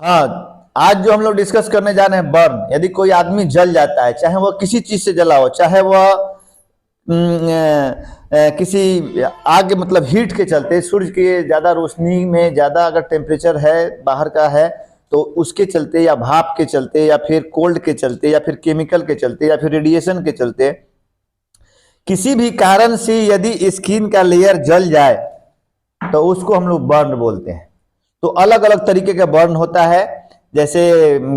हाँ, आज जो हम लोग डिस्कस करने जा रहे हैं बर्न, यदि कोई आदमी जल जाता है, चाहे वह किसी चीज से जला हो, चाहे वह किसी आग मतलब हीट के चलते, सूर्य के ज्यादा रोशनी में ज्यादा अगर टेम्परेचर है बाहर का है तो उसके चलते, या भाप के चलते, या फिर कोल्ड के चलते, या फिर केमिकल के चलते, या फिर रेडिएशन के चलते, किसी भी कारण से यदि स्किन का लेयर जल जाए तो उसको हम लोग बर्न बोलते हैं। तो अलग अलग तरीके का बर्न होता है, जैसे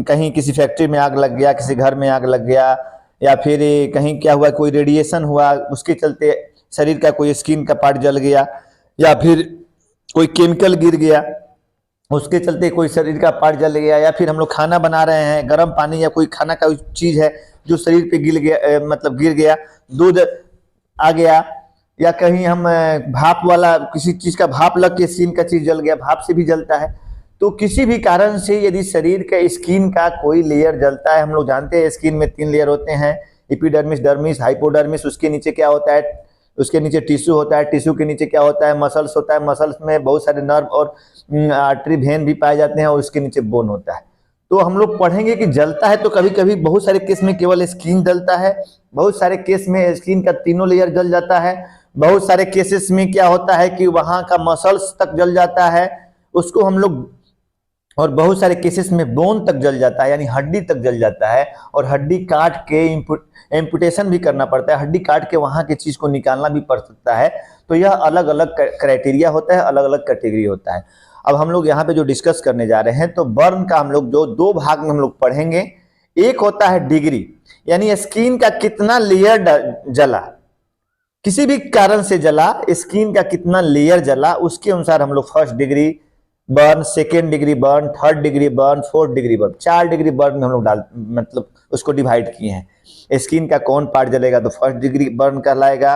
कहीं किसी फैक्ट्री में आग लग गया, किसी घर में आग लग गया, या फिर कहीं क्या हुआ, कोई रेडिएशन हुआ उसके चलते शरीर का कोई स्किन का पार्ट जल गया, या फिर कोई केमिकल गिर गया उसके चलते कोई शरीर का पार्ट जल गया, या फिर हम लोग खाना बना रहे हैं, गर्म पानी या कोई खाना का चीज है जो शरीर पे गिर गया, मतलब गिर गया, दूध आ गया, या कहीं हम भाप वाला किसी चीज का भाप लग के स्किन का चीज जल गया, भाप से भी जलता है। तो किसी भी कारण से यदि शरीर के स्किन का कोई लेयर जलता है, हम लोग जानते हैं स्किन में 3 लेयर होते हैं, एपिडर्मिस, डर्मिस, हाइपोडर्मिस। उसके नीचे क्या होता है, उसके नीचे टिश्यू होता है, टिश्यू के नीचे क्या होता है, मसल्स होता है, मसल्स में बहुत सारे नर्व और आर्टरी वेन भी पाए जाते हैं, और उसके नीचे बोन होता है। तो हम लोग पढ़ेंगे कि जलता है तो कभी कभी बहुत सारे केस में केवल स्किन जलता है, बहुत सारे केस में स्किन का तीनों लेयर जल जाता है, बहुत सारे केसेस में क्या होता है कि वहां का मसल्स तक जल जाता है उसको हम लोग, और बहुत सारे केसेस में बोन तक जल जाता है, यानी हड्डी तक जल जाता है, और हड्डी काट के एम्पुटेशन भी करना पड़ता है, हड्डी काट के वहां की चीज को निकालना भी पड़ सकता है। तो यह अलग अलग क्राइटेरिया होता है, अलग अलग कैटेगरी होता है। अब हम लोग यहाँ पे जो डिस्कस करने जा रहे हैं, तो बर्न का हम लोग जो 2 भाग में हम लोग पढ़ेंगे। एक होता है डिग्री, यानी स्किन का कितना लेयर जला, किसी भी कारण से जला, स्किन का कितना लेयर जला, उसके अनुसार हम लोग 1st degree burn, 2nd degree burn, 3rd degree burn, 4th degree burn, 4 degree burn में हम लोग मतलब उसको डिवाइड किए हैं। स्किन का कौन पार्ट जलेगा तो 1st डिग्री बर्न कहलाएगा,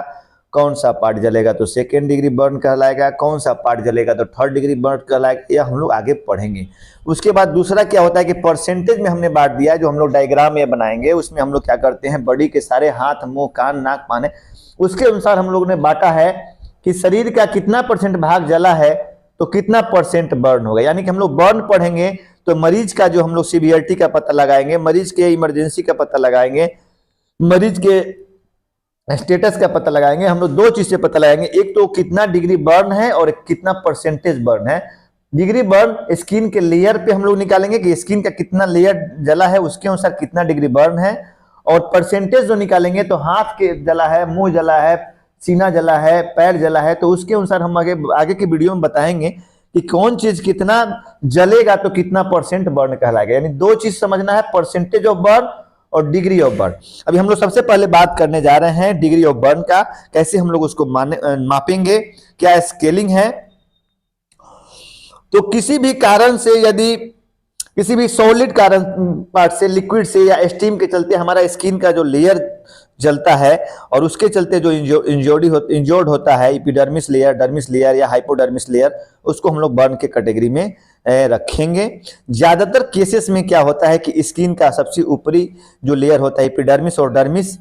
कौन सा पार्ट जलेगा तो 2nd डिग्री बर्न कहलाएगा, कौन सा पार्ट जलेगा तो 3rd डिग्री बर्न कहलाएगा। यह हम लोग आगे पढ़ेंगे। उसके बाद दूसरा क्या होता है कि परसेंटेज में हमने बांट दिया है, जो हम लोग डायग्राम में बनाएंगे उसमें हम लोग क्या करते हैं, बॉडी के सारे हाथ, मुंह, कान, नाक, पाने, उसके अनुसार हम लोग ने बांटा है कि शरीर का कितना % भाग जला है तो कितना % बर्न होगा। यानी कि हम लोग बर्न पढ़ेंगे तो मरीज का जो हम लोग सीवियरिटी का पता लगाएंगे, मरीज के इमरजेंसी का पता लगाएंगे, मरीज के स्टेटस का पता लगाएंगे। हम लोग 2 चीज से पता लगाएंगे, एक तो कितना डिग्री बर्न है और कितना % बर्न है। डिग्री बर्न स्किन के लेयर पे हम लोग निकालेंगे कि स्किन का कितना लेयर जला है, उसके अनुसार कितना डिग्री बर्न है, और परसेंटेज जो निकालेंगे तो हाथ के जला है, मुंह जला है, सीना जला है, पैर जला है, तो उसके अनुसार हम आगे की वीडियो में बताएंगे कि कौन चीज कितना जलेगा तो कितना % बर्न कहलाएगा। यानी 2 चीज समझना है, परसेंटेज ऑफ बर्न और डिग्री ऑफ बर्न। अभी हम लोग सबसे पहले बात करने जा रहे हैं डिग्री ऑफ बर्न का, कैसे हम लोग उसको मापेंगे, क्या स्केलिंग है। तो किसी भी कारण से, यदि किसी भी सॉलिड कारण पार्ट से, लिक्विड से या स्टीम के चलते हमारा स्किन का जो लेयर जलता है, और उसके चलते जो इंजोर्ड होता है, एपिडर्मिस लेयर, डर्मिस लेयर या हाइपोडर्मिस लेयर, उसको हम लोग बर्न के कैटेगरी में रखेंगे। ज्यादातर केसेस में क्या होता है कि स्किन का सबसे ऊपरी जो लेयर होता है, एपिडर्मिस और डर्मिस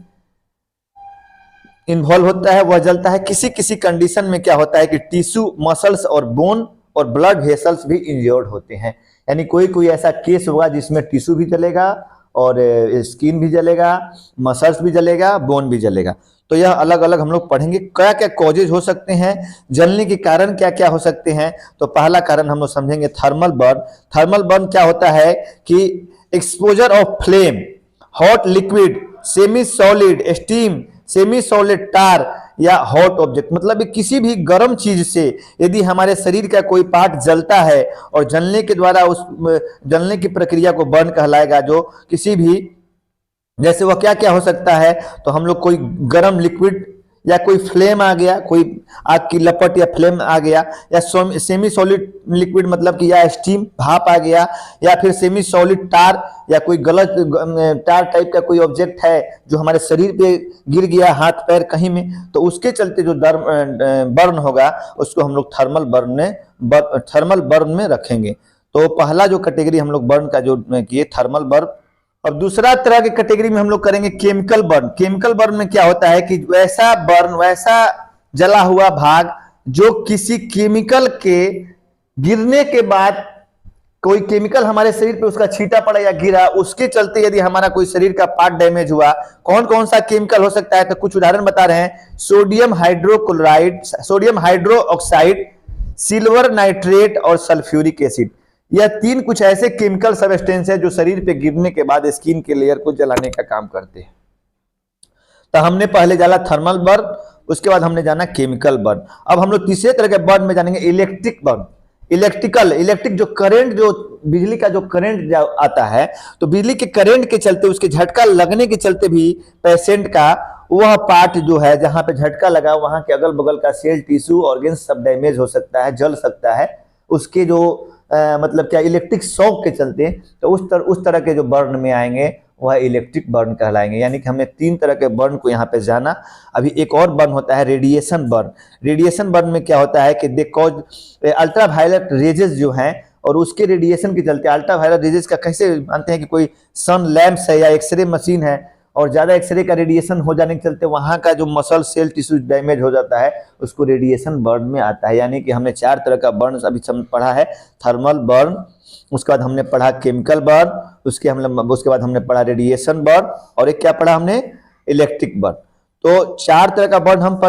इन्वॉल्व होता है, वह जलता है। किसी किसी कंडीशन में क्या होता है कि टिश्यू, मसल्स और बोन और ब्लड वेसल्स भी इंजर्ड होते हैं। यानी कोई कोई ऐसा केस होगा जिसमें टिश्यू भी जलेगा और स्किन भी जलेगा, मसल्स भी जलेगा, बोन भी जलेगा। तो यह अलग अलग हम लोग पढ़ेंगे। क्या क्या कॉजेज हो सकते हैं, जलने के कारण क्या क्या हो सकते हैं। तो पहला कारण हम लोग समझेंगे थर्मल बर्न। थर्मल बर्न क्या होता है कि exposure of flame, hot liquid, semi solid, steam, semi solid, tar या हॉट ऑब्जेक्ट, मतलब किसी भी गर्म चीज से यदि हमारे शरीर का कोई पार्ट जलता है और जलने के द्वारा उस जलने की प्रक्रिया को बर्न कहलाएगा। जो किसी भी, जैसे वह क्या क्या हो सकता है, तो हम लोग कोई गर्म लिक्विड या कोई फ्लेम आ गया, कोई आग की लपट या फ्लेम आ गया, या सेमी सॉलिड लिक्विड मतलब कि या स्टीम, भाप आ गया, या फिर सेमी सॉलिड टार, या कोई गलत टार टाइप का कोई ऑब्जेक्ट है जो हमारे शरीर पे गिर गया, हाथ पैर कहीं में, तो उसके चलते जो बर्न होगा उसको हम लोग थर्मल बर्न में रखेंगे। तो पहला जो कैटेगरी हम लोग बर्न का जो किए, थर्मल बर्न। और दूसरा तरह की कैटेगरी में हम लोग करेंगे केमिकल बर्न। केमिकल बर्न में क्या होता है कि वैसा बर्न, वैसा जला हुआ भाग जो किसी केमिकल के गिरने के बाद कोई केमिकल हमारे शरीर पे उसका छींटा पड़ा या गिरा, उसके चलते यदि हमारा कोई शरीर का पार्ट डैमेज हुआ, कौन कौन सा केमिकल हो सकता है, तो कुछ उदाहरण बता रहे हैं। Sodium hydrochloride, sodium hydro oxide, silver nitrate और सल्फ्यूरिक एसिड। यह तीन कुछ ऐसे केमिकल सबस्टेंस है जो शरीर पे गिरने के बाद स्किन के लेयर को जलाने का काम करते हैं। तो हमने पहले जाना थर्मल बर्न, उसके बाद हमने जाना केमिकल बर्न। अब हम लोग तीसरे तरह के बर्न में जानेंगे इलेक्ट्रिक बर्न। इलेक्ट्रिक जो करंट, जो बिजली का जो करंट आता है, तो बिजली के करंट के चलते, उसके झटका लगने के चलते भी पेशेंट का वह पार्ट जो है जहां पे झटका लगा, वहां के अगल बगल का सेल, टिश्यू, ऑर्गेन्स सब डैमेज हो सकता है, जल सकता है। उसके जो मतलब क्या इलेक्ट्रिक शॉक के चलते, तो उस तरह के जो बर्न में आएंगे वह इलेक्ट्रिक बर्न कहलाएंगे। यानी कि हमने तीन तरह के बर्न को यहाँ पे जाना। अभी एक और बर्न होता है रेडिएशन बर्न। रेडिएशन बर्न में क्या होता है कि दे कॉज अल्ट्रावायलेट रेजेस जो हैं, और उसके रेडिएशन के चलते, अल्ट्रावायलेट रेजेस का कैसे मानते हैं कि कोई सन लैंप्स है या एक्सरे मशीन है, और ज्यादा एक्सरे का रेडिएशन हो जाने के चलते वहां का जो मसल, सेल, टिश्यू डैमेज हो जाता है, उसको रेडिएशन बर्न में आता है। यानी कि हमने चार तरह का बर्न अभी पढ़ा है। थर्मल बर्न, उसके बाद हमने पढ़ा केमिकल बर्न, उसके बाद हमने पढ़ा रेडिएशन बर्न, और एक क्या पढ़ा हमने, इलेक्ट्रिक बर्न। तो चार तरह का बर्न हम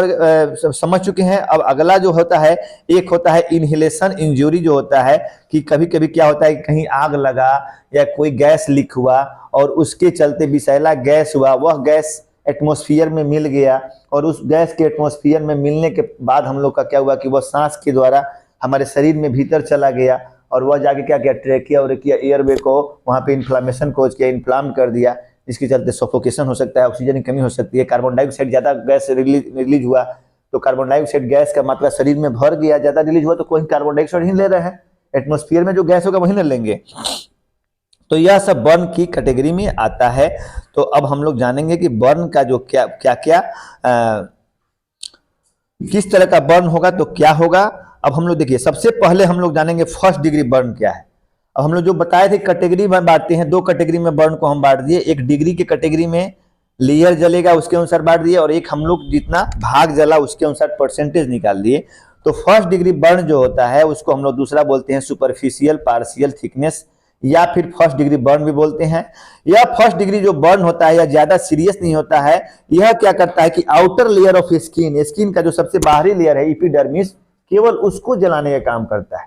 समझ चुके हैं। अब अगला जो होता है, एक होता है इनहेलेशन इंजरी, जो होता है कि कभी कभी क्या होता है कि कहीं आग लगा या कोई गैस लीक हुआ और उसके चलते विषैला गैस हुआ, वह गैस एटमॉस्फेयर में मिल गया, और उस गैस के एटमॉस्फेयर में मिलने के बाद हम लोग का क्या हुआ कि वह सांस के द्वारा हमारे शरीर में भीतर चला गया, और वह जाके क्या किया, ट्रेकिया और एयरवे को वहां पे इन्फ्लामेशन कोज किया, इन्फ्लाम कर दिया। इसके चलते सफोकेशन हो सकता है, ऑक्सीजन की कमी हो सकती है, कार्बन डाइऑक्साइड ज्यादा गैस रिलीज हुआ, तो कार्बन डाइऑक्साइड गैस का मात्रा शरीर में भर गया, ज्यादा रिलीज हुआ, तो कोई कार्बन डाइऑक्साइड ही ले रहे हैं, एटमॉस्फेयर में जो गैस होगा वही न लेंगे। तो यह सब बर्न की कैटेगरी में आता है। तो अब हम लोग जानेंगे कि बर्न का जो क्या किस तरह का बर्न होगा, तो क्या होगा। अब हम लोग देखिए, सबसे पहले हम लोग जानेंगे फर्स्ट डिग्री बर्न क्या है। अब हम लोग जो बताए थे कैटेगरी में बांटते हैं, दो कैटेगरी में बर्न को हम बांट दिए। एक डिग्री के कैटेगरी में लेयर जलेगा उसके अनुसार बांट दिए, और एक हम लोग जितना भाग जला उसके अनुसार परसेंटेज निकाल दिए। तो फर्स्ट डिग्री बर्न जो होता है उसको हम लोग दूसरा बोलते हैं सुपरफिशियल पार्शियल थिकनेस, या फिर फर्स्ट डिग्री बर्न भी बोलते हैं। यह फर्स्ट डिग्री जो बर्न होता है यह ज्यादा सीरियस नहीं होता है। यह क्या करता है कि आउटर लेयर ऑफ स्किन का जो सबसे बाहरी लेयर है एपिडर्मिस, केवल उसको जलाने का काम करता है।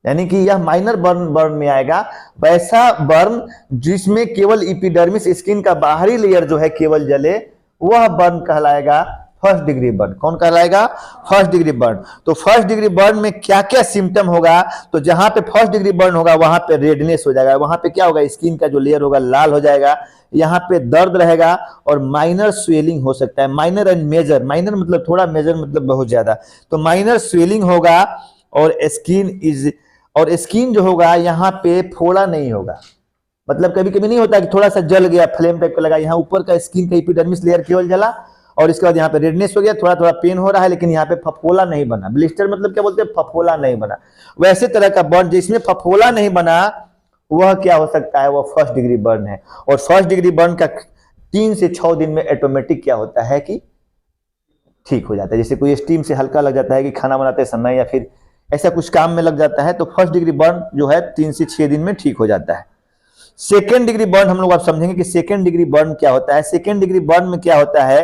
यानी कि यह माइनर बर्न में आएगा। वैसा बर्न जिसमें केवल एपिडर्मिस स्किन का बाहरी लेयर जो है केवल जले, वह बर्न कहलाएगा फर्स्ट डिग्री बर्न। कौन कहलाएगा, फर्स्ट डिग्री बर्न। तो फर्स्ट डिग्री बर्न में क्या क्या सिम्टम होगा, तो जहां पे फर्स्ट डिग्री बर्न होगा वहां पे रेडनेस हो जाएगा, वहां पे क्या होगा, स्किन का जो लेयर होगा लाल हो जाएगा, यहाँ पे दर्द रहेगा, और माइनर स्वेलिंग हो सकता है। माइनर एंड मेजर, माइनर मतलब थोड़ा, मेजर मतलब बहुत ज्यादा। तो माइनर स्वेलिंग होगा, और स्किन जो होगा यहाँ पे फोड़ा नहीं होगा। मतलब कभी कभी नहीं होता कि थोड़ा सा जल गया, फ्लेम टाइप का लगा, यहाँ ऊपर का स्किन का एपिडर्मिस लेयर केवल जला, और इसके बाद यहाँ पे रेडनेस हो गया, थोड़ा थोड़ा पेन हो रहा है, लेकिन यहाँ पे फफोला नहीं बना। ब्लिस्टर मतलब क्या बोलते हैं, फफोला नहीं बना। वैसे तरह का बर्न जिसमें फफोला नहीं बना, वह क्या हो सकता है, वह फर्स्ट डिग्री बर्न है। और फर्स्ट डिग्री बर्न का 3 से 6 दिन में ऑटोमेटिक क्या होता है कि ठीक हो जाता है। जैसे कोई स्टीम से हल्का लग जाता है कि खाना बनाते समय या फिर ऐसा कुछ काम में लग जाता है, तो फर्स्ट डिग्री बर्न जो है 3 से 6 दिन में ठीक हो जाता है। सेकेंड डिग्री बर्न हम लोग आप समझेंगे कि सेकेंड डिग्री बर्न क्या होता है। सेकेंड डिग्री बर्न में क्या होता है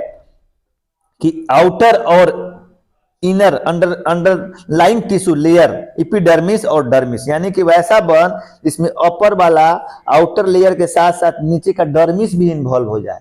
कि आउटर और inner underlying tissue layer epidermis और डर्मिस, यानी कि वैसा बर्न जिसमें अपर वाला आउटर लेयर के साथ साथ नीचे का डर्मिस भी इन्वॉल्व हो जाए।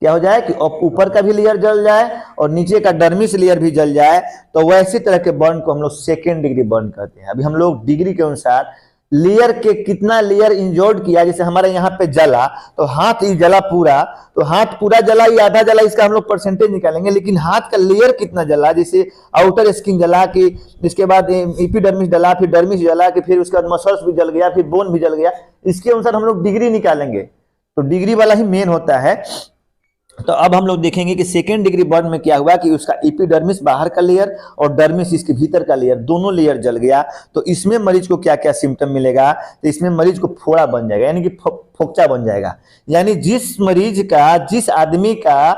क्या हो जाए कि ऊपर का भी लेयर जल जाए और नीचे का डर्मिस लेयर भी जल जाए, तो वैसी तरह के बर्न को हम लोग सेकेंड डिग्री बर्न कहते हैं। अभी हम लोग डिग्री के अनुसार लेयर के कितना लेयर इंजोर्ड किया, जैसे हमारे यहाँ पे जला तो हाथ ही जला पूरा, तो हाथ पूरा जला या आधा जला, इसका हम लोग परसेंटेज निकालेंगे। लेकिन हाथ का लेयर कितना जला, जैसे आउटर स्किन जला कि इसके बाद एपिडर्मिस जला, फिर डर्मिस जला कि फिर उसके बाद मसल्स भी जल गया, फिर बोन भी जल गया, इसके अनुसार हम लोग डिग्री निकालेंगे। तो डिग्री वाला ही मेन होता है। तो अब हम लोग देखेंगे कि सेकेंड डिग्री बर्न में क्या हुआ कि उसका एपिडर्मिस बाहर का लेयर और डर्मिस इसके भीतर का लेयर, दोनों लेयर जल गया। तो इसमें मरीज को क्या क्या सिम्टम मिलेगा, तो इसमें मरीज को फोड़ा बन जाएगा, यानी कि फोक्चा बन जाएगा। यानी जिस आदमी का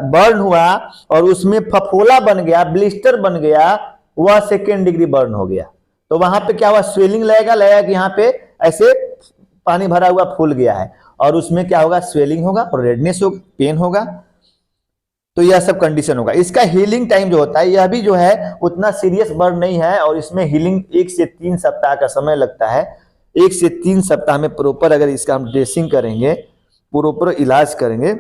बर्न हुआ और उसमें फफोला बन गया, ब्लिस्टर बन गया, वह सेकेंड डिग्री बर्न हो गया। तो वहां पे क्या हुआ, स्वेलिंग लगेगा कि यहाँ पे ऐसे पानी भरा हुआ फूल गया है, और उसमें क्या होगा, स्वेलिंग होगा और रेडनेस होगा, पेन होगा। तो यह सब कंडीशन होगा। इसका हीलिंग टाइम जो होता है, यह भी जो है उतना सीरियस बर्न नहीं है, और इसमें हीलिंग 1 से 3 सप्ताह का समय लगता है। 1 से 3 सप्ताह में प्रॉपर अगर इसका हम ड्रेसिंग करेंगे, प्रॉपर इलाज करेंगे,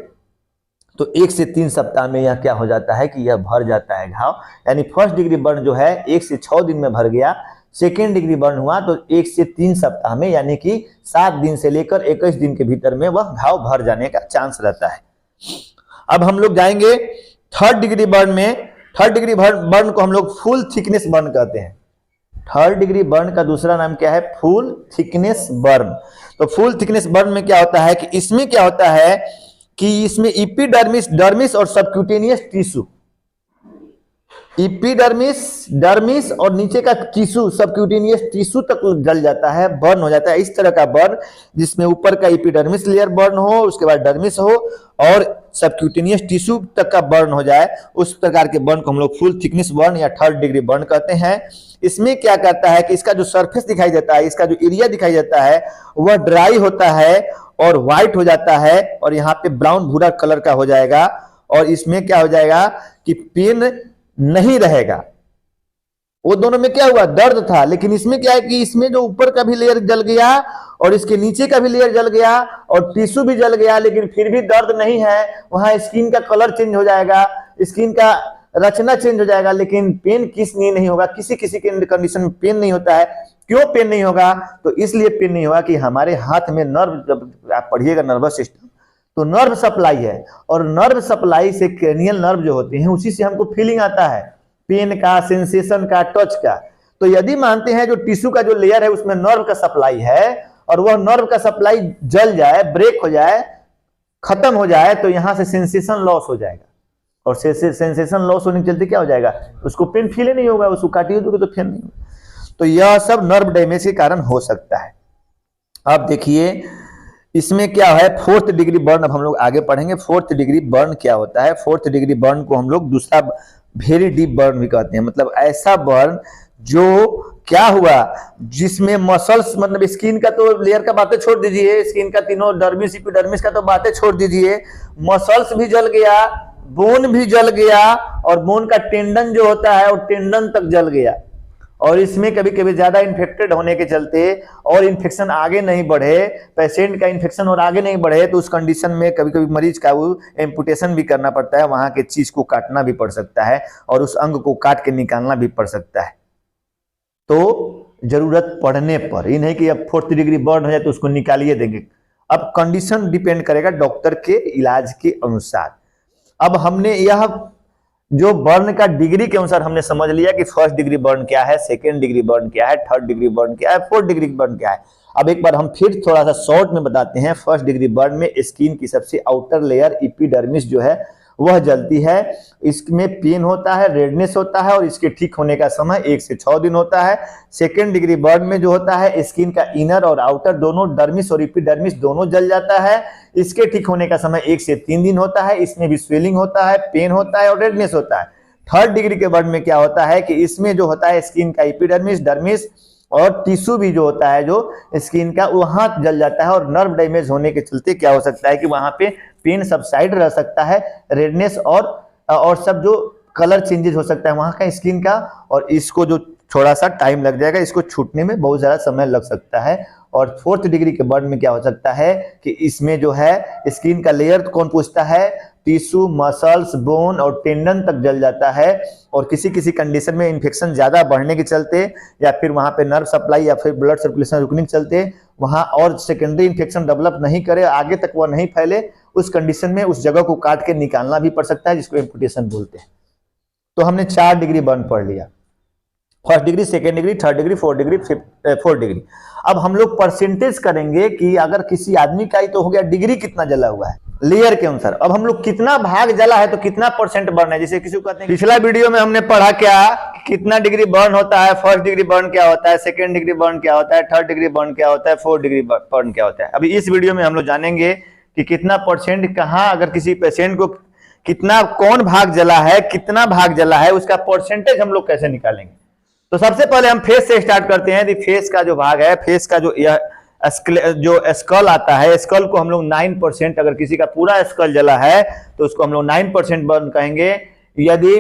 तो 1 से 3 सप्ताह में यह क्या हो जाता है कि यह भर जाता है घाव। यानी फर्स्ट डिग्री बर्न जो है 1 से 6 दिन में भर गया, सेकेंड डिग्री बर्न हुआ तो 1 से 3 सप्ताह में, यानी कि 7 दिन से लेकर 21 दिन के भीतर में वह घाव भर जाने का चांस रहता है। अब हम लोग जाएंगे थर्ड डिग्री बर्न में। थर्ड डिग्री बर्न को हम लोग फुल थिकनेस बर्न कहते हैं। थर्ड डिग्री बर्न का दूसरा नाम क्या है, फुल थिकनेस बर्न। तो फुल थिकनेस बर्न में क्या होता है कि इसमें क्या होता है कि इसमें एपिडर्मिस, डर्मिस और सबक्यूटेनियस टिश्यू, एपिडर्मिस, डर्मिस और नीचे का टिश्यू, सबक्यूटेनियस टिश्यू तक जल जाता है, बर्न हो जाता है। इस तरह का बर्न जिसमें ऊपर का एपिडर्मिस लेयर बर्न हो, उसके बाद डर्मिस हो और सबक्यूटेनियस टिश्यू तक का बर्न हो जाए, उस प्रकार के बर्न को हम लोग फुल थिकनेस बर्न या थर्ड डिग्री बर्न कहते हैं। इसमें क्या करता है कि इसका जो सरफेस दिखाई देता है, इसका जो एरिया दिखाई देता है, वह ड्राई होता है और व्हाइट हो जाता है, और यहाँ पे ब्राउन भूरा कलर का हो जाएगा, और इसमें क्या हो जाएगा कि पेन नहीं रहेगा। वो दोनों में क्या हुआ, दर्द था, लेकिन इसमें क्या है कि इसमें जो ऊपर का भी लेयर जल गया और इसके नीचे का भी लेयर जल गया और टिश्यू भी जल गया, लेकिन फिर भी दर्द नहीं है। वहां स्किन का कलर चेंज हो जाएगा, स्किन का रचना चेंज हो जाएगा, लेकिन पेन नहीं होगा। किसी किसी के कंडीशन में पेन नहीं होता है। क्यों पेन नहीं होगा, तो इसलिए पेन नहीं होगा कि हमारे हाथ में नर्व, जब आप पढ़िएगा नर्वस सिस्टम, तो नर्व सप्लाई है, और नर्व सप्लाई से क्रेनियल नर्व जो होते हैं उसी से हमको फीलिंग आता है, पेन का, सेंसेशन का, टच का। तो यदि मानते हैं जो टिश्यू का जो लेयर है उसमें नर्व का सप्लाई है, और वह नर्व का सप्लाई जल जाए, ब्रेक हो जाए, खत्म हो जाए, तो यहां से सेंसेशन लॉस हो जाएगा, और सेंसेशन लॉस होने के चलते क्या हो जाएगा, उसको पेन फील नहीं होगा, उसको काटिए तो पेन नहीं होगा। तो यह सब नर्व डैमेज के कारण हो सकता है। अब देखिए इसमें क्या है, फोर्थ डिग्री बर्न। अब हम लोग आगे पढ़ेंगे फोर्थ डिग्री बर्न क्या होता है। फोर्थ डिग्री बर्न को हम लोग दूसरा वेरी डीप बर्न भी कहते हैं, मतलब ऐसा बर्न जो क्या हुआ जिसमें मसल्स, मतलब स्किन का तो लेयर का बातें छोड़ दीजिए, स्किन का तीनों डर्मिस, एपिडर्मिस का तो बातें छोड़ दीजिए, मसल्स भी जल गया, बोन भी जल गया, और बोन का टेंडन जो होता है वो टेंडन तक जल गया। और इसमें कभी कभी ज्यादा इन्फेक्टेड होने के चलते और इन्फेक्शन आगे नहीं बढ़े, पेशेंट का इन्फेक्शन और आगे नहीं बढ़े, तो उस कंडीशन में कभी कभी मरीज का वो एम्पुटेशन भी करना पड़ता है, वहां के चीज को काटना भी पड़ सकता है, और उस अंग को काट के निकालना भी पड़ सकता है। तो जरूरत पड़ने पर, ये नहीं कि अब फोर्थ डिग्री बर्न हो जाए तो उसको निकालिए देंगे। अब कंडीशन डिपेंड करेगा डॉक्टर के इलाज के अनुसार। अब हमने यह जो बर्न का डिग्री के अनुसार हमने समझ लिया कि फर्स्ट डिग्री बर्न क्या है, सेकेंड डिग्री बर्न क्या है, थर्ड डिग्री बर्न क्या है, फोर्थ डिग्री बर्न क्या है। अब एक बार हम फिर थोड़ा सा शॉर्ट में बताते हैं। फर्स्ट डिग्री बर्न में स्किन की सबसे आउटर लेयर एपिडर्मिस जो है वह जलती है, इसमें पेन होता है, रेडनेस होता है, और इसके ठीक होने का समय 1 से 6 दिन होता है। सेकेंड डिग्री बर्न में जो होता है स्किन का इनर और आउटर दोनों, डर्मिस और एपिडर्मिस दोनों जल जाता है, इसके ठीक होने का समय 1 से 3 दिन होता है। इसमें भी स्वेलिंग होता है, पेन होता है और रेडनेस होता है। थर्ड डिग्री के बर्न में क्या होता है कि इसमें जो होता है स्किन का एपिडर्मिस, डर्मिस और टिश्यू भी जो होता है जो स्किन का, वहां जल जाता है, और नर्व डैमेज होने के चलते क्या हो सकता है कि वहां पे पेन सबसाइड रह सकता है, रेडनेस और सब जो कलर चेंजेस हो सकता है वहां का स्किन का, और इसको जो थोड़ा सा टाइम लग जाएगा, इसको छूटने में बहुत ज्यादा समय लग सकता है। और फोर्थ डिग्री के बर्न में क्या हो सकता है कि इसमें जो है स्किन का लेयर कौन पूछता है, टिश्यू, मसल्स, बोन और टेंडन तक जल जाता है, और किसी किसी कंडीशन में इन्फेक्शन ज्यादा बढ़ने के चलते, या फिर वहां पे नर्व सप्लाई या फिर ब्लड सर्कुलेशन रुकने के चलते वहां और सेकेंडरी इन्फेक्शन डेवलप नहीं करे, आगे तक वह नहीं फैले, उस कंडीशन में उस जगह को काट के निकालना भी पड़ सकता है, जिसको एम्पुटेशन बोलते हैं। तो हमने 4 डिग्री बर्न पढ़ लिया, first degree, second degree, third degree, fourth degree, fourth degree. अब हम लोग परसेंटेज करेंगे कि अगर किसी आदमी का ही तो हो गया, डिग्री कितना जला हुआ है लेयर के अनुसार। अब हम लोग कितना भाग जला है तो कितना परसेंट बर्न है, जैसे किसी को कहते हैं पिछला वीडियो में हमने पढ़ा क्या, कितना डिग्री बर्न होता है, फर्स्ट डिग्री बर्न क्या होता है, सेकेंड डिग्री बर्न क्या होता है, थर्ड डिग्री बर्न क्या होता है, फोर्थ डिग्री बर्न क्या होता है। अभी इस वीडियो में हम लोग जानेंगे कि कितना परसेंट कहाँ, अगर किसी पेशेंट को कितना, कौन भाग जला है, कितना भाग जला है, उसका परसेंटेज हम लोग कैसे निकालेंगे। तो सबसे पहले हम फेस से स्टार्ट करते हैं। फेस का जो भाग है, फेस का जो स्कल आता है, स्कल को हम लोग 9%, अगर किसी का पूरा स्कल जला है तो उसको हम लोग 9% बर्न कहेंगे। यदि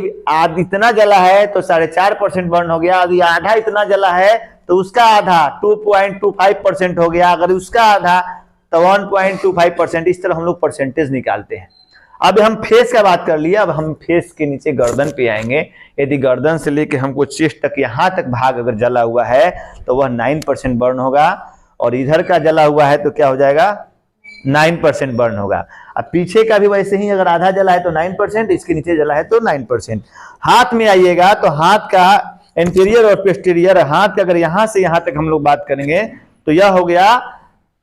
इतना जला है तो 4.5% बर्न हो गया। यदि आधा इतना जला है तो उसका आधा 2.25% हो गया। अगर उसका आधा तो 1.25%। इस तरह हम लोग परसेंटेज निकालते हैं। अब हम फेस का बात कर लिया, अब हम फेस के नीचे गर्दन पे आएंगे। यदि गर्दन से लेके हमको चेस्ट तक यहां तक भाग अगर जला हुआ है तो वह 9% बर्न होगा, और इधर का जला हुआ है तो क्या हो जाएगा, 9% बर्न होगा। अब पीछे का भी वैसे ही, अगर आधा जला है तो 9%, इसके नीचे जला है तो 9%। हाथ में आइएगा तो हाथ का एंटीरियर और पोस्टीरियर, हाथ का अगर यहां से यहां तक हम लोग बात करेंगे तो यह हो गया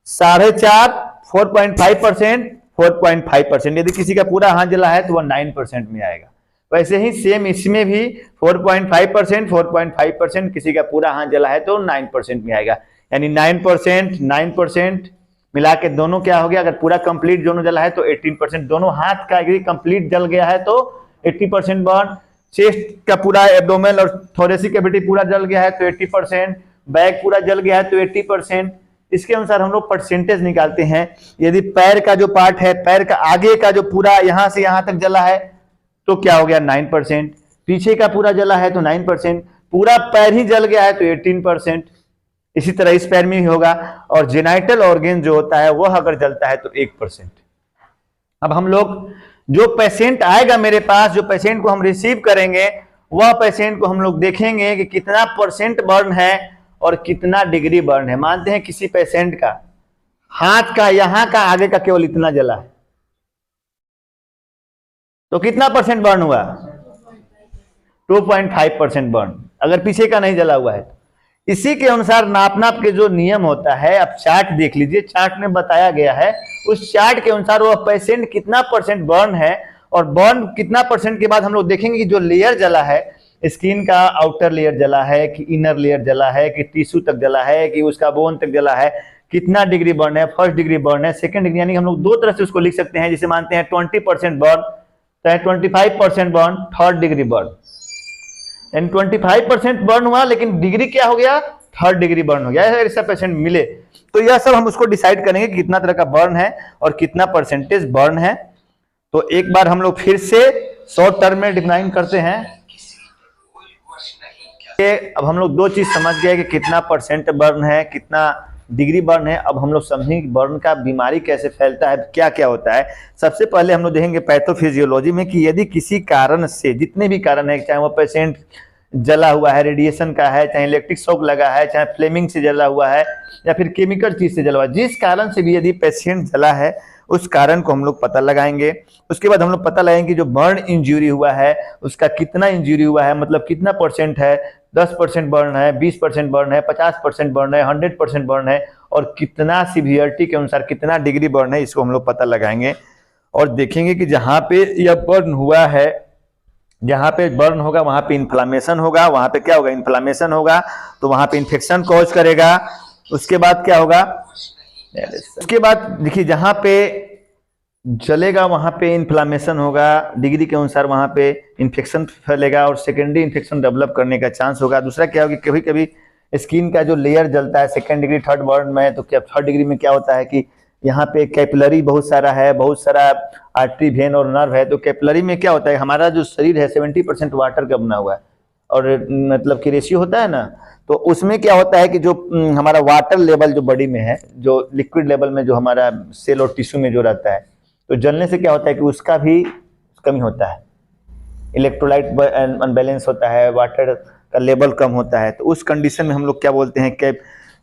4.5, 4.5%, 4.5%। यदि किसी का पूरा हाथ जला है तो वह 9% में आएगा। वैसे ही सेम इसमें भी 4.5%, 4.5%, किसी का पूरा हाथ जला है तो 9% में आएगा। यानी 9%, 9% मिला के दोनों क्या हो गया, अगर पूरा कंप्लीट दोनों जला है तो 18%। दोनों हाथ का यदि कंप्लीट जल गया है तो 80% बर्न। चेस्ट का पूरा एब्डोमेन और थोरेसिक कैविटी पूरा जल गया है तो 80%। बैक पूरा जल गया है तो 80%। इसके अनुसार हम लोग परसेंटेज निकालते हैं। यदि पैर का जो पार्ट है, पैर का आगे का जो पूरा यहां से यहां तक जला है तो क्या हो गया, 9%। पीछे का पूरा जला है तो 9%। पूरा पैर ही जल गया है तो 18%। इसी तरह इस पैर में ही होगा। और जेनाइटल ऑर्गन जो होता है वह अगर जलता है तो 1%। अब हम लोग, जो पेशेंट आएगा मेरे पास, जो पेशेंट को हम रिसीव करेंगे, वह पेशेंट को हम लोग देखेंगे कि कितना परसेंट बर्न है और कितना डिग्री बर्न है। मानते हैं किसी पेशेंट का हाथ का यहां का आगे का केवल इतना जला है तो कितना परसेंट बर्न हुआ, 2.5% बर्न, अगर पीछे का नहीं जला हुआ है। इसी के अनुसार नाप के जो नियम होता है, अब चार्ट देख लीजिए, चार्ट में बताया गया है। उस चार्ट के अनुसार वह पेशेंट कितना परसेंट बर्न है, और बर्न कितना परसेंट के बाद हम लोग देखेंगे कि जो लेयर जला है, स्किन का आउटर लेयर जला है कि इनर लेयर जला है कि टिश्यू तक जला है कि उसका बोन तक जला है, कितना डिग्री बर्न है, फर्स्ट डिग्री बर्न है, सेकंड डिग्री। यानी हम लोग दो तरह से उसको लिख सकते हैं। जिसे मानते हैं 20% बर्न, चाहे 25% बर्न, थर्ड डिग्री बर्न। यानी 25% बर्न हुआ लेकिन डिग्री क्या हो गया, थर्ड डिग्री बर्न हो गया। ऐसा पेशेंट मिले तो यह सब हम उसको डिसाइड करेंगे कि कितना तरह का बर्न है और कितना परसेंटेज बर्न है। तो एक बार हम लोग फिर से शॉर्ट टर्म में डिफाइन करते हैं। अब हम लोग दो चीज समझ गए कि कितना परसेंट बर्न है, कितना डिग्री बर्न है। अब हम लोग समझेंगे बर्न का बीमारी कैसे फैलता है, क्या क्या होता है। सबसे पहले हम लोग देखेंगे पैथोफिजियोलॉजी में कि यदि किसी कारण से, जितने भी कारण है, चाहे वो पेशेंट जला हुआ है, रेडिएशन का है, चाहे इलेक्ट्रिक शॉक लगा है, चाहे फ्लेमिंग से जला हुआ है, या फिर केमिकल चीज से जला हुआ है, जिस कारण से भी यदि पेशेंट जला है उस कारण को हम लोग पता लगाएंगे। उसके बाद हम लोग पता लगाएंगे कि जो बर्न इंजरी हुआ है उसका कितना इंजरी हुआ है, मतलब कितना परसेंट है, 10% बर्न है, 20% बर्न है, 50% बर्न है, 100% बर्न है, और कितना सीवियरिटी के अनुसार कितना डिग्री बर्न है, इसको हम लोग पता लगाएंगे। और देखेंगे कि जहां पे यह बर्न हुआ है, जहां पे बर्न होगा वहां पे इन्फ्लामेशन होगा, वहां पे क्या होगा, इन्फ्लामेशन होगा, तो वहां पे इन्फेक्शन कॉज करेगा। उसके बाद क्या होगा, उसके बाद देखिए जहां पे जलेगा वहां पे इन्फ्लामेशन होगा, डिग्री के अनुसार वहां पे इन्फेक्शन फैलेगा और सेकेंडरी इन्फेक्शन डेवलप करने का चांस होगा। दूसरा क्या होगा, कभी कभी स्किन का जो लेयर जलता है सेकेंड डिग्री थर्ड बर्न में, तो क्या थर्ड डिग्री में क्या होता है कि यहाँ पे कैपिलरी बहुत सारा है, बहुत सारा आर्टरी वेन और नर्व है। तो कैपिलरी में क्या होता है, हमारा जो शरीर है 70% वाटर का बना हुआ है, और मतलब कि रेशियो होता है ना, तो उसमें क्या होता है कि जो हमारा वाटर लेवल जो बॉडी में है, जो लिक्विड लेवल में जो हमारा सेल और टिश्यू में जो रहता है, तो जलने से क्या होता है कि उसका भी कमी होता है, इलेक्ट्रोलाइट अनबैलेंस होता है, वाटर का लेवल कम होता है। तो उस कंडीशन में हम लोग क्या बोलते हैं,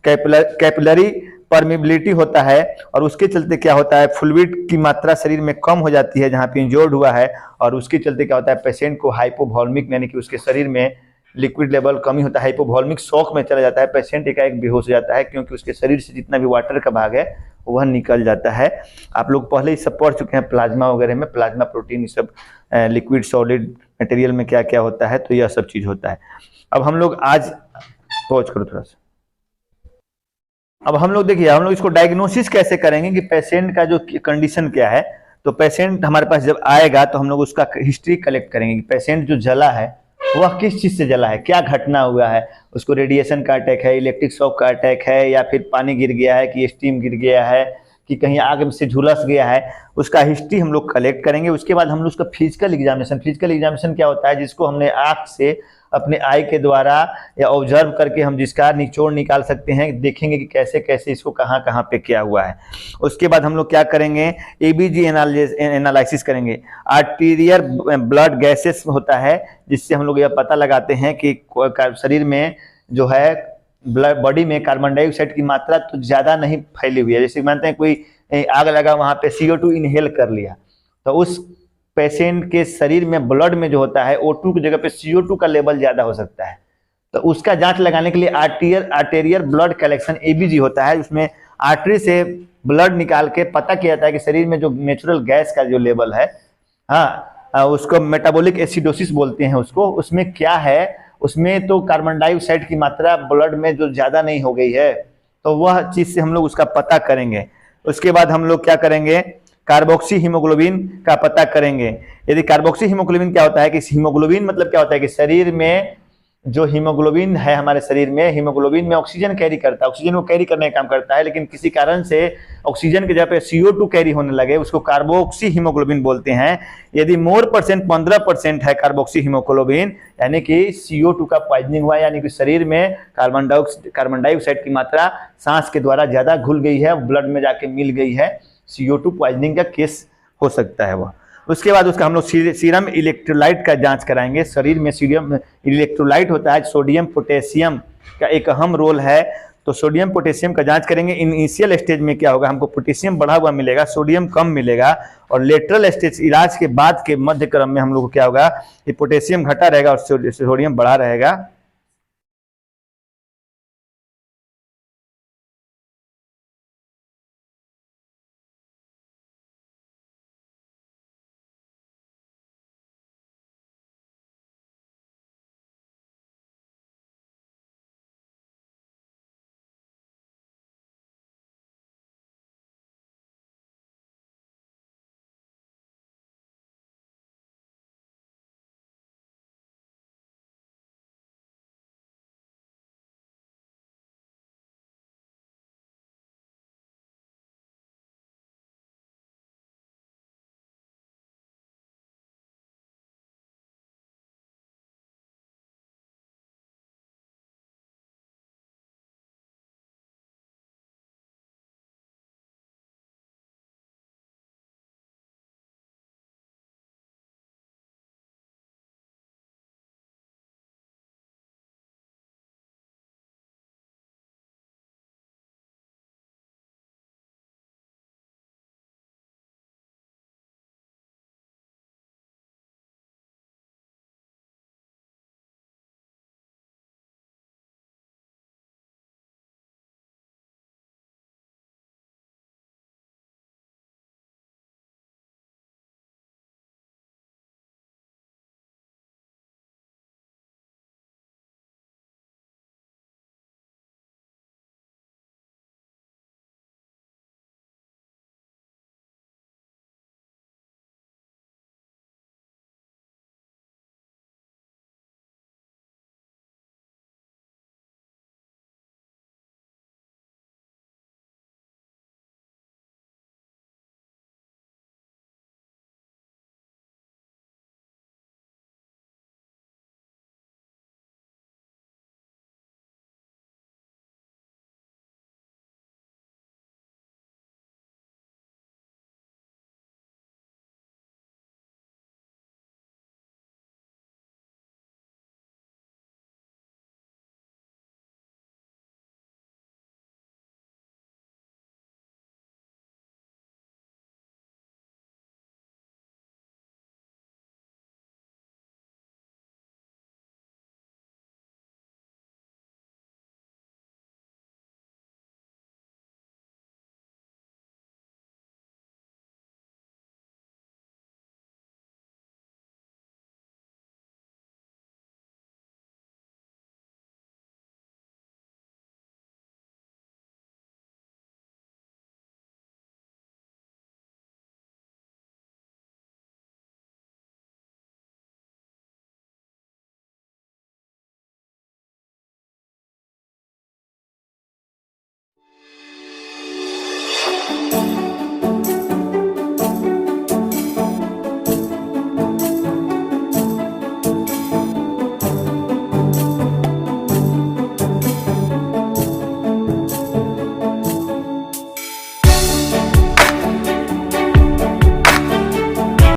कैपिलरी परमिबिलिटी होता है, और उसके चलते क्या होता है, फ्लूइड की मात्रा शरीर में कम हो जाती है जहाँ पे इंजर्ड हुआ है, और उसके चलते क्या होता है, पेशेंट को हाइपोवॉल्मिक, यानी कि उसके शरीर में लिक्विड लेवल कमी होता है, हाइपोवॉल्मिक शॉक में चला जाता है, पेशेंट एकाएक बेहोश हो जाता है, क्योंकि उसके शरीर से जितना भी वाटर का भाग है वह निकल जाता है। आप लोग पहले ही सब पढ़ चुके हैं प्लाज्मा वगैरह में, प्लाज्मा प्रोटीन, ये सब लिक्विड सॉलिड मटेरियल में क्या क्या होता है, तो यह सब चीज होता है। अब हम लोग आज पहुंच करो थोड़ा सा, अब हम लोग देखिए हम लोग इसको डायग्नोसिस कैसे करेंगे कि पेशेंट का जो कंडीशन क्या है। तो पेशेंट हमारे पास जब आएगा तो हम लोग उसका हिस्ट्री कलेक्ट करेंगे कि पेशेंट जो जला है वह किस चीज़ से जला है, क्या घटना हुआ है, उसको रेडिएशन का अटैक है, इलेक्ट्रिक शॉक का अटैक है, या फिर पानी गिर गया है, कि स्टीम गिर गया है, कि कहीं आग से झुलस गया है, उसका हिस्ट्री हम लोग कलेक्ट करेंगे। उसके बाद हम लोग उसका फिजिकल एग्जामिनेशन क्या होता है, जिसको हमने आँख से अपने आई के द्वारा या ऑब्जर्व करके हम जिसका निचोड़ निकाल सकते हैं, देखेंगे कि कैसे कैसे इसको कहाँ कहाँ पे क्या हुआ है। उसके बाद हम लोग क्या करेंगे, एबीजी एनालिसिस करेंगे। आर्टीरियर ब्लड गैसेस होता है, जिससे हम लोग यह पता लगाते हैं कि शरीर में जो है ब्लड बॉडी में कार्बन डाइऑक्साइड की मात्रा तो ज़्यादा नहीं फैली हुई है। जैसे मानते हैं कोई आग लगा, वहाँ पे CO2 इनहेल कर लिया, तो उस पेशेंट के शरीर में ब्लड में जो होता है O2 की जगह पे CO2 का लेवल ज़्यादा हो सकता है। तो उसका जांच लगाने के लिए आर्टेरियल ब्लड कलेक्शन एबीजी होता है। उसमें आर्टरी से ब्लड निकाल के पता किया जाता है कि शरीर में जो नेचुरल गैस का जो लेवल है, हाँ उसको मेटाबॉलिक एसिडोसिस बोलते हैं उसको, उसमें क्या है, उसमें तो कार्बन डाइऑक्साइड की मात्रा ब्लड में जो ज़्यादा नहीं हो गई है, तो वह चीज़ से हम लोग उसका पता करेंगे। उसके बाद हम लोग क्या करेंगे, कार्बोक्सी हीमोग्लोबिन का पता करेंगे। यदि कार्बोक्सी हीमोग्लोबिन क्या होता है कि हीमोग्लोबिन मतलब क्या होता है कि शरीर में जो हीमोग्लोबिन है, हमारे शरीर में हीमोग्लोबिन में ऑक्सीजन कैरी करता है, ऑक्सीजन को कैरी करने का काम करता है, लेकिन किसी कारण से ऑक्सीजन के जगह पे CO2 कैरी होने लगे, उसको कार्बोक्सी हीमोग्लोबिन बोलते हैं। यदि मोर परसेंट 15% है कार्बोक्सी हीमोग्लोबिन, यानी कि CO2 का पॉइजनिंग हुआ, यानी कि शरीर में कार्बन डाइऑक्साइड की मात्रा सांस के द्वारा ज्यादा घुल गई है, ब्लड में जाके मिल गई है, CO2 पॉइजनिंग का केस हो सकता है वह। उसके बाद उसका हम लोग सीरम इलेक्ट्रोलाइट का जांच कराएंगे। शरीर में सीरम इलेक्ट्रोलाइट होता है, सोडियम पोटेशियम का एक अहम रोल है, तो सोडियम पोटेशियम का जांच करेंगे। इनिशियल स्टेज में क्या होगा, हमको पोटेशियम बढ़ा हुआ मिलेगा, सोडियम कम मिलेगा, और लेटरल स्टेज इलाज के बाद के मध्य क्रम में हम लोग को क्या होगा कि पोटेशियम घटा रहेगा और सोडियम बढ़ा रहेगा।